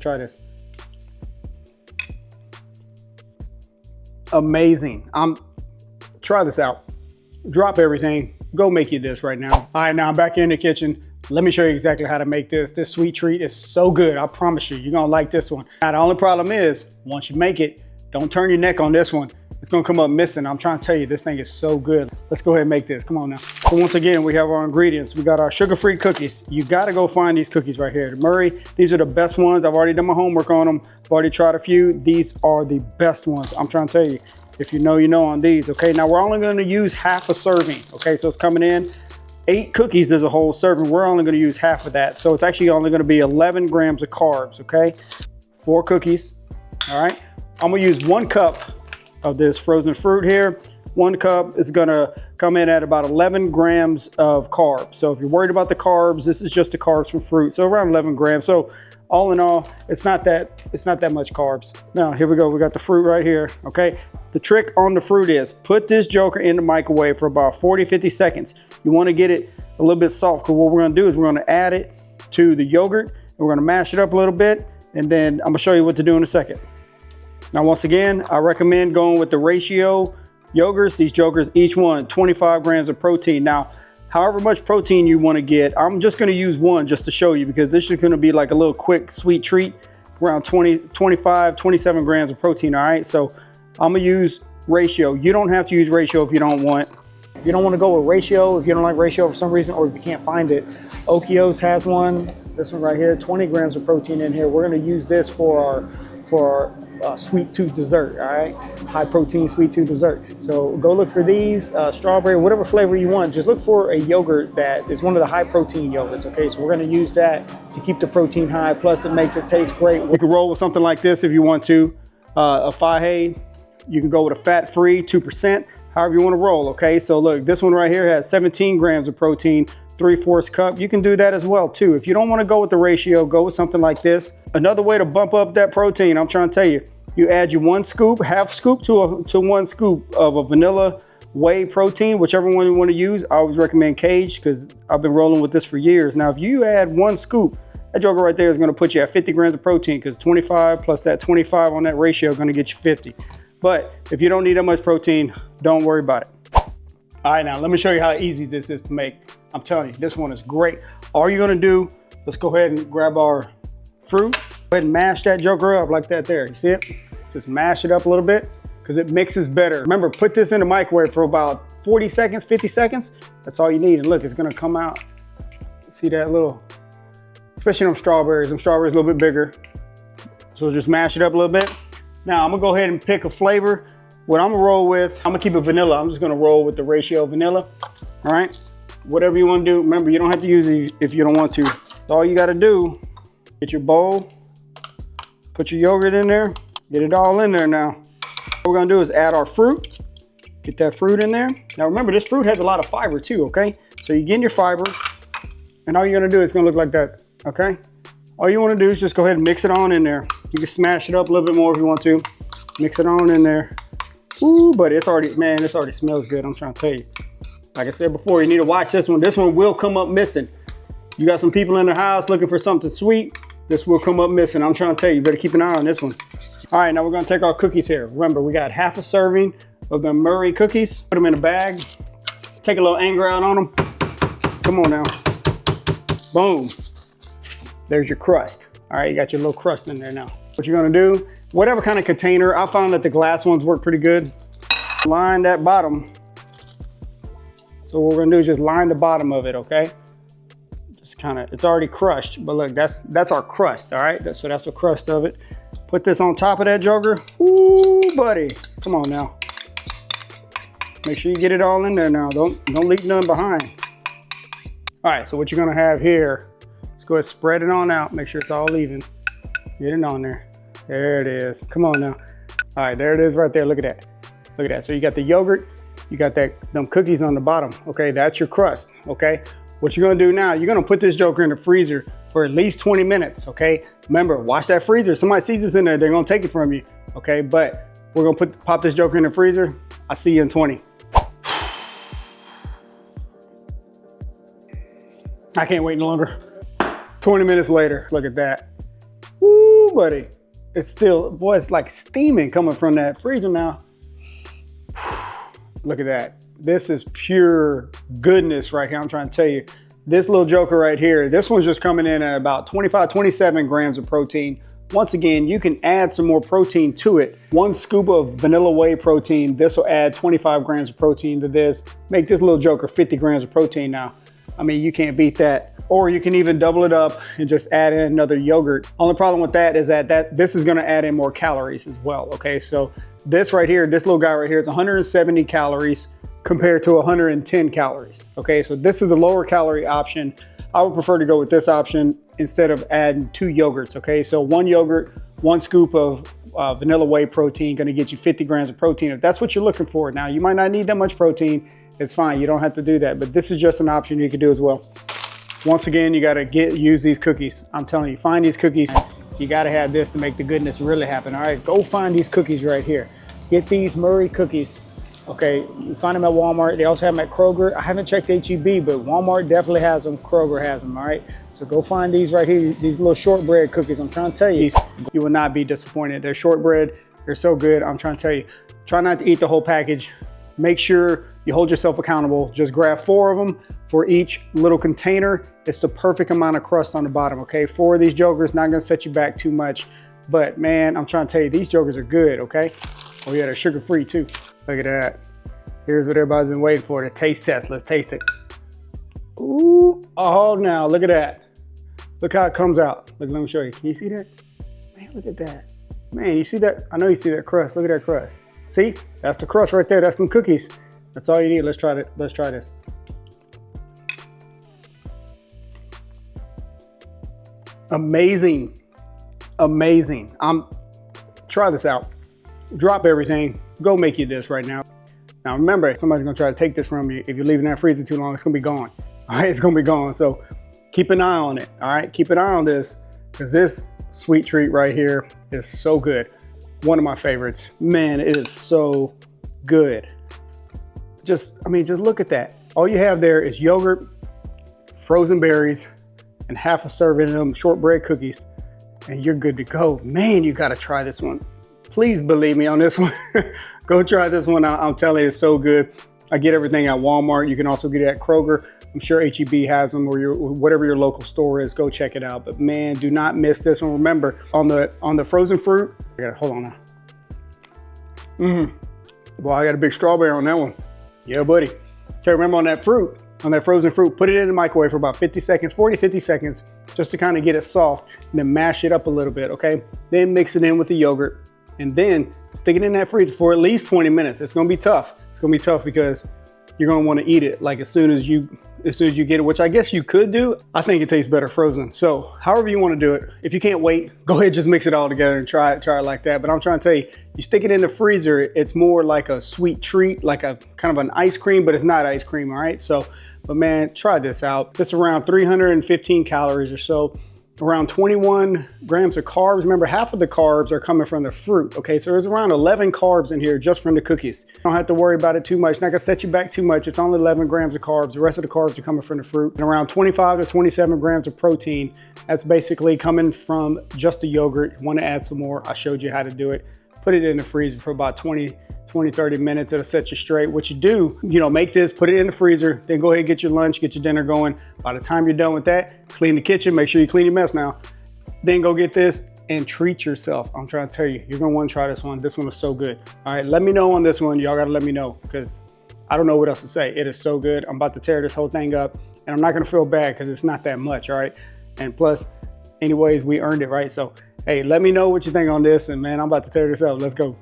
try this. Amazing. Try this out. Drop everything. Go make you this right now. All right, now I'm back in the kitchen. Let me show you exactly how to make this. This sweet treat is so good. I promise you, you're gonna like this one. Now, the only problem is, once you make it, don't turn your neck on this one. It's gonna come up missing. I'm trying to tell you, this thing is so good. Let's go ahead and make this. Come on now. So once again, we have our ingredients. We got our sugar-free cookies. You gotta go find these cookies right here. The Murray, these are the best ones. I've already done my homework on them. I've already tried a few. These are the best ones. I'm trying to tell you. If you know, you know on these, okay? Now we're only gonna use half a serving, okay? So it's coming in 8 cookies is a whole serving. We're only gonna use half of that. So it's actually only gonna be 11 grams of carbs, okay? 4 cookies, all right? I'm gonna use 1 cup of this frozen fruit here. 1 cup is gonna come in at about 11 grams of carbs. So if you're worried about the carbs, this is just the carbs from fruit. So around 11 grams. So all in all, it's not that much carbs. Now, here we go. We got the fruit right here, okay? The trick on the fruit is put this joker in the microwave for about 40, 50 seconds. You wanna get it a little bit soft, because what we're gonna do is we're gonna add it to the yogurt, and we're gonna mash it up a little bit, and then I'm gonna show you what to do in a second. Now, once again, I recommend going with the ratio yogurts. These yogurts, each one, 25 grams of protein. Now, however much protein you wanna get, I'm just gonna use 1 just to show you, because this is gonna be like a little quick, sweet treat, around 20, 25, 27 grams of protein, all right? So I'm gonna use ratio. You don't have to use ratio if you don't want. If you don't want to go with ratio, if you don't like ratio for some reason, or if you can't find it, Okios has one. This one right here, 20 grams of protein in here. We're gonna use this for our sweet tooth dessert, all right? High protein sweet tooth dessert. So go look for these, strawberry, whatever flavor you want. Just look for a yogurt that is one of the high protein yogurts, okay? So we're gonna use that to keep the protein high, plus it makes it taste great. You can roll with something like this if you want to. A Faje, you can go with a fat-free, 2%, however you want to roll, okay? So look, this one right here has 17 grams of protein, 3/4 cup. You can do that as well too. If you don't want to go with the ratio, go with something like this. Another way to bump up that protein, I'm trying to tell you, you add your 1 scoop, half scoop to 1 scoop of a vanilla whey protein, whichever one you want to use. I always recommend Cage, because I've been rolling with this for years. Now, if you add 1 scoop, that joker right there is going to put you at 50 grams of protein, because 25 plus that 25 on that ratio is going to get you 50. But if you don't need that much protein, don't worry about it. All right, now let me show you how easy this is to make. I'm telling you, this one is great. All you're gonna do, let's go ahead and grab our fruit. Go ahead and mash that joker up like that there. You see it? Just mash it up a little bit, because it mixes better. Remember, put this in the microwave for about 40 seconds, 50 seconds. That's all you need. And look, it's gonna come out. See that little, especially them strawberries. Them strawberries a little bit bigger. So just mash it up a little bit. Now I'm gonna go ahead and pick a flavor. What I'm gonna roll with, I'm gonna keep it vanilla. I'm just gonna roll with the ratio vanilla, all right? Whatever you wanna do, remember, you don't have to use it if you don't want to. All you gotta do, get your bowl, put your yogurt in there, get it all in there now. What we're gonna do is add our fruit, get that fruit in there. Now remember, this fruit has a lot of fiber too, okay? So you get your fiber, and all you're gonna do is gonna look like that, okay? All you wanna do is just go ahead and mix it on in there. You can smash it up a little bit more if you want to. Mix it on in there. Ooh, but it's already, man, this already smells good, I'm trying to tell you. Like I said before, you need to watch this one. This one will come up missing. You got some people in the house looking for something sweet, this will come up missing. I'm trying to tell you, you better keep an eye on this one. All right, now we're gonna take our cookies here. Remember, we got half a serving of the Murray cookies. Put them in a bag. Take a little anger out on them. Come on now. Boom. There's your crust. All right, you got your little crust in there now. What you're gonna do, whatever kind of container, I found that the glass ones work pretty good. Line that bottom. So what we're gonna do is just line the bottom of it, okay? Just kind of, it's already crushed, but look, that's our crust, all right? So that's the crust of it. Put this on top of that joker. Ooh, buddy, come on now. Make sure you get it all in there now. Don't leave none behind. All right, so what you're gonna have here, let's go ahead and spread it on out. Make sure it's all even. Get it on there. There it is. Come on now. All right, there it is right there. Look at that. Look at that. So you got the yogurt, you got them cookies on the bottom. Okay, that's your crust, okay? What you're gonna do now, you're gonna put this joker in the freezer for at least 20 minutes, okay? Remember, watch that freezer. Somebody sees this in there, they're gonna take it from you, okay? But we're gonna pop this joker in the freezer. I'll see you in 20. I can't wait no longer. 20 minutes later, look at that. Woo, buddy. It's still, boy, it's like steaming coming from that freezer now. Look at that. This is pure goodness right here. I'm trying to tell you. This little joker right here, this one's just coming in at about 25, 27 grams of protein. Once again, you can add some more protein to it. 1 scoop of vanilla whey protein, this will add 25 grams of protein to this. Make this little joker 50 grams of protein now. I mean, you can't beat that. Or you can even double it up and just add in another yogurt. Only problem with that is that this is gonna add in more calories as well, okay? So this right here, this little guy right here is 170 calories compared to 110 calories, okay? So this is the lower calorie option. I would prefer to go with this option instead of adding 2 yogurts, okay? So 1 yogurt, 1 scoop of vanilla whey protein, gonna get you 50 grams of protein. If that's what you're looking for. Now, you might not need that much protein. It's fine, you don't have to do that, but this is just an option you could do as well. Once again, you gotta use these cookies. I'm telling you, find these cookies. You gotta have this to make the goodness really happen, all right? Go find these cookies right here. Get these Murray cookies. Okay, you find them at Walmart. They also have them at Kroger. I haven't checked HEB, but Walmart definitely has them. Kroger has them, all right? So go find these right here, these little shortbread cookies. I'm trying to tell you, you will not be disappointed. They're shortbread, they're so good. I'm trying to tell you, try not to eat the whole package. Make sure you hold yourself accountable. Just grab 4 of them for each little container. It's the perfect amount of crust on the bottom, okay? 4 of these jokers, not gonna set you back too much. But man, I'm trying to tell you, these jokers are good, okay? Oh yeah, they're sugar-free too. Look at that. Here's what everybody's been waiting for, the taste test. Let's taste it. Ooh, oh, now look at that. Look how it comes out. Look, let me show you. Can you see that? Man, look at that. Man, you see that? I know you see that crust. Look at that crust. See, that's the crust right there. That's some cookies. That's all you need. Let's try it. Let's try this. Amazing, amazing. Try this out. Drop everything. Go make you this right now. Now remember, somebody's gonna try to take this from you. If you're leaving that freezer too long, it's gonna be gone. All right, it's gonna be gone. So keep an eye on it. All right, keep an eye on this, because this sweet treat right here is so good. One of my favorites. Man, it is so good. I mean, just look at that. All you have there is yogurt, frozen berries, and half a serving of them shortbread cookies, and you're good to go. Man, you gotta try this one. Please believe me on this one. Go try this one out. I'm telling you, it's so good. I get everything at Walmart. You can also get it at Kroger. I'm sure HEB has them, or whatever your local store is. Go check it out. But man, do not miss this one. Remember, on the frozen fruit, hold on now. Boy, I got a big strawberry on that one. Yeah, buddy. Okay, remember on that fruit, on that frozen fruit, put it in the microwave for about 50 seconds, 40, 50 seconds, just to kind of get it soft, and then mash it up a little bit, okay? Then mix it in with the yogurt, and then stick it in that freezer for at least 20 minutes. It's gonna be tough. It's gonna be tough because you're gonna wanna eat it like as soon as you get it, which I guess you could do. I think it tastes better frozen. So however you wanna do it, if you can't wait, go ahead, just mix it all together and try it like that. But I'm trying to tell you, you stick it in the freezer, it's more like a sweet treat, like a kind of an ice cream, but it's not ice cream, all right? So, but man, try this out. It's around 315 calories or so. Around 21 grams of carbs. Remember, half of the carbs are coming from the fruit, okay? So there's around 11 carbs in here just from the cookies. You don't have to worry about it too much. Not gonna set you back too much. It's only 11 grams of carbs. The rest of the carbs are coming from the fruit. And around 25 to 27 grams of protein. That's basically coming from just the yogurt. You wanna add some more, I showed you how to do it. Put it in the freezer for about 20, 30 minutes. It'll set you straight. What you do, make this, put it in the freezer, then go ahead and get your lunch, get your dinner going. By the time you're done with that, clean the kitchen, make sure you clean your mess now. Then go get this and treat yourself. I'm trying to tell you, you're gonna wanna try this one. This one is so good. All right, let me know on this one. Y'all gotta let me know, because I don't know what else to say. It is so good. I'm about to tear this whole thing up, and I'm not gonna feel bad because it's not that much, all right? And plus, anyways, we earned it, right? So, hey, let me know what you think on this, and man, I'm about to tear this up. Let's go.